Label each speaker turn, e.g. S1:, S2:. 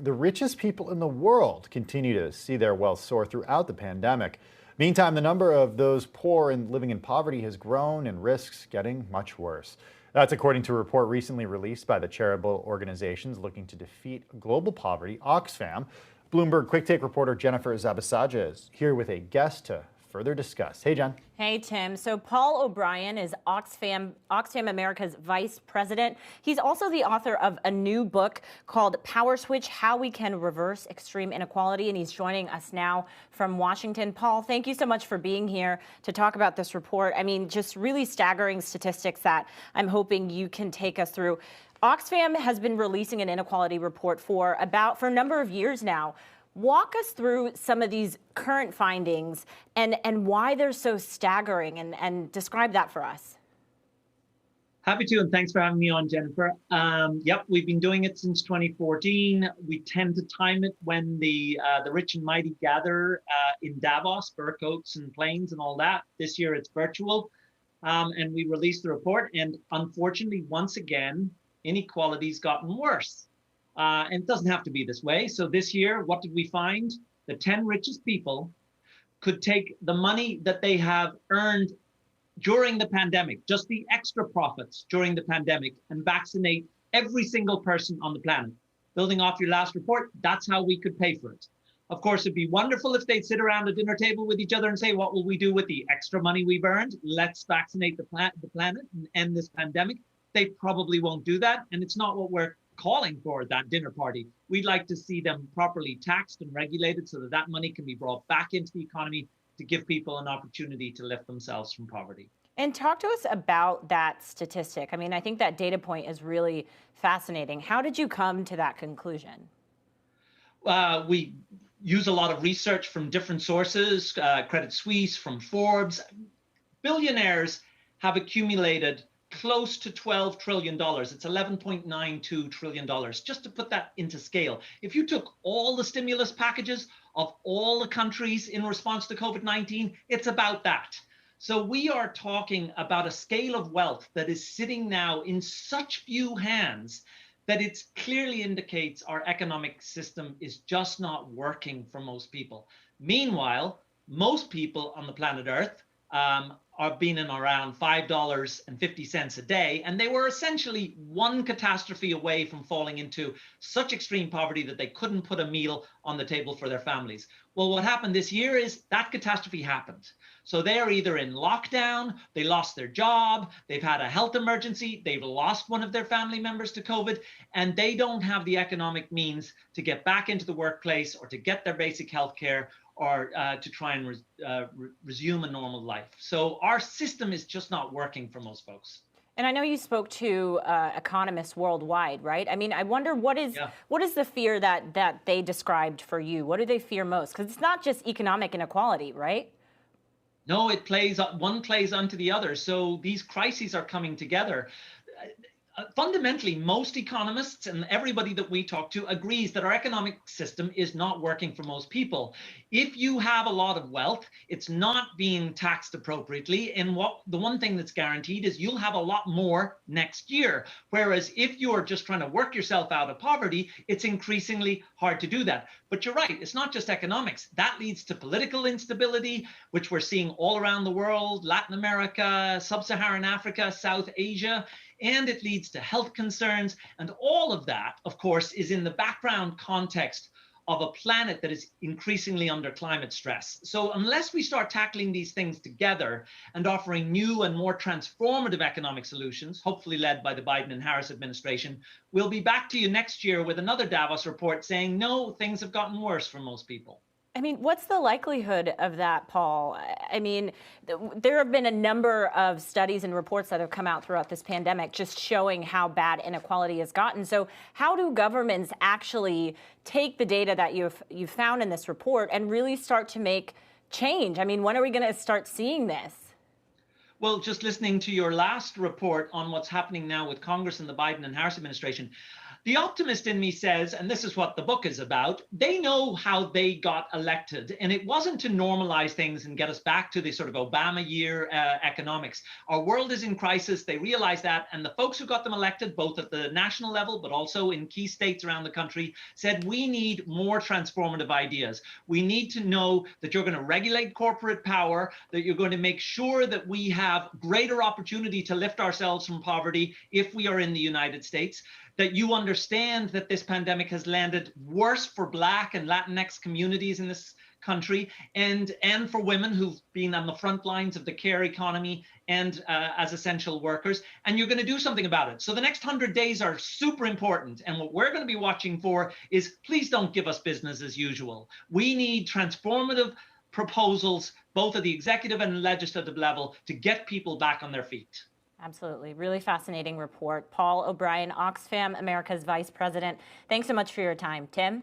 S1: The richest people in the world continue to see their wealth soar throughout the pandemic. Meantime, the number of those poor and living in poverty has grown and risks getting much worse. That's according to a report recently released by the charitable organizations looking to defeat global poverty, Oxfam. Bloomberg Quicktake reporter Jennifer Zabasajja is here with a guest to further discuss. Hey, Jen.
S2: Hey, Tim. So Paul O'Brien is Oxfam America's vice president. He's also the author of a new book called Power Switch: How We Can Reverse Extreme Inequality. And he's joining us now from Washington. Paul, thank you so much for being here to talk about this report. I mean, just really staggering statistics that I'm hoping you can take us through. Oxfam has been releasing an inequality report for a number of years now. Walk us through some of these current findings and why they're so staggering, and describe that for us.
S3: Happy to, and thanks for having me on, Jennifer. Yep, we've been doing it since 2014. We tend to time it when the rich and mighty gather in Davos, fur coats and planes and all that. This year it's virtual, and we released the report. And unfortunately, once again, inequality's gotten worse. And it doesn't have to be this way. So this year, what did we find? The 10 richest people could take the money that they have earned during the pandemic, just the extra profits during the pandemic, and vaccinate every single person on the planet. Building off your last report, that's how we could pay for it. Of course, it'd be wonderful if they'd sit around a dinner table with each other and say, what will we do with the extra money we've earned? Let's vaccinate the planet and end this pandemic. They probably won't do that. And it's not what we're calling for at that dinner party. We'd like to see them properly taxed and regulated so that that money can be brought back into the economy to give people an opportunity to lift themselves from poverty.
S2: And talk to us about that statistic. I mean, I think that data point is really fascinating. How did you come to that conclusion?
S3: We use a lot of research from different sources, Credit Suisse, from Forbes. Billionaires have accumulated close to $12 trillion. It's $11.92 trillion. Just to put that into scale, if you took all the stimulus packages of all the countries in response to COVID-19, it's about that. So we are talking about a scale of wealth that is sitting now in such few hands that it clearly indicates our economic system is just not working for most people. Meanwhile, most people on the planet Earth are being in around $5.50 a day, and they were essentially one catastrophe away from falling into such extreme poverty that they couldn't put a meal on the table for their families. Well, what happened this year is that catastrophe happened. So they are either in lockdown, they lost their job, they've had a health emergency, they've lost one of their family members to COVID, and they don't have the economic means to get back into the workplace or to get their basic health care or to try and resume a normal life. So our system is just not working for most folks.
S2: And I know you spoke to economists worldwide, right? I mean, I wonder what is the fear that they described for you? What do they fear most? Because it's not just economic inequality, right?
S3: No, one plays onto the other. So these crises are coming together. Fundamentally, most economists and everybody that we talk to agrees that our economic system is not working for most people. If you have a lot of wealth, it's not being taxed appropriately. And the one thing that's guaranteed is you'll have a lot more next year. Whereas if you're just trying to work yourself out of poverty, it's increasingly hard to do that. But you're right, it's not just economics. That leads to political instability, which we're seeing all around the world, Latin America, Sub-Saharan Africa, South Asia. And it leads to health concerns. And all of that, of course, is in the background context of a planet that is increasingly under climate stress. So unless we start tackling these things together and offering new and more transformative economic solutions, hopefully led by the Biden and Harris administration, we'll be back to you next year with another Davos report saying, no, things have gotten worse for most people.
S2: I mean, what's the likelihood of that, Paul? I mean, there have been a number of studies and reports that have come out throughout this pandemic just showing how bad inequality has gotten. So how do governments actually take the data that you've found in this report and really start to make change? I mean, when are we going to start seeing this?
S3: Well, just listening to your last report on what's happening now with Congress and the Biden and Harris administration, The optimist in me says, and this is what the book is about, they know how they got elected. And it wasn't to normalize things and get us back to the sort of Obama year economics. Our world is in crisis. They realize that. And the folks who got them elected, both at the national level, but also in key states around the country, said, we need more transformative ideas. We need to know that you're going to regulate corporate power, that you're going to make sure that we have greater opportunity to lift ourselves from poverty if we are in the United States, that you understand that this pandemic has landed worse for Black and Latinx communities in this country and for women who've been on the front lines of the care economy and as essential workers, and you're going to do something about it. So the next 100 days are super important, and what we're going to be watching for is, please don't give us business as usual. We need transformative proposals, both at the executive and legislative level, to get people back on their feet.
S2: Absolutely. Really fascinating report. Paul O'Brien, Oxfam America's Vice President. Thanks so much for your time. Tim?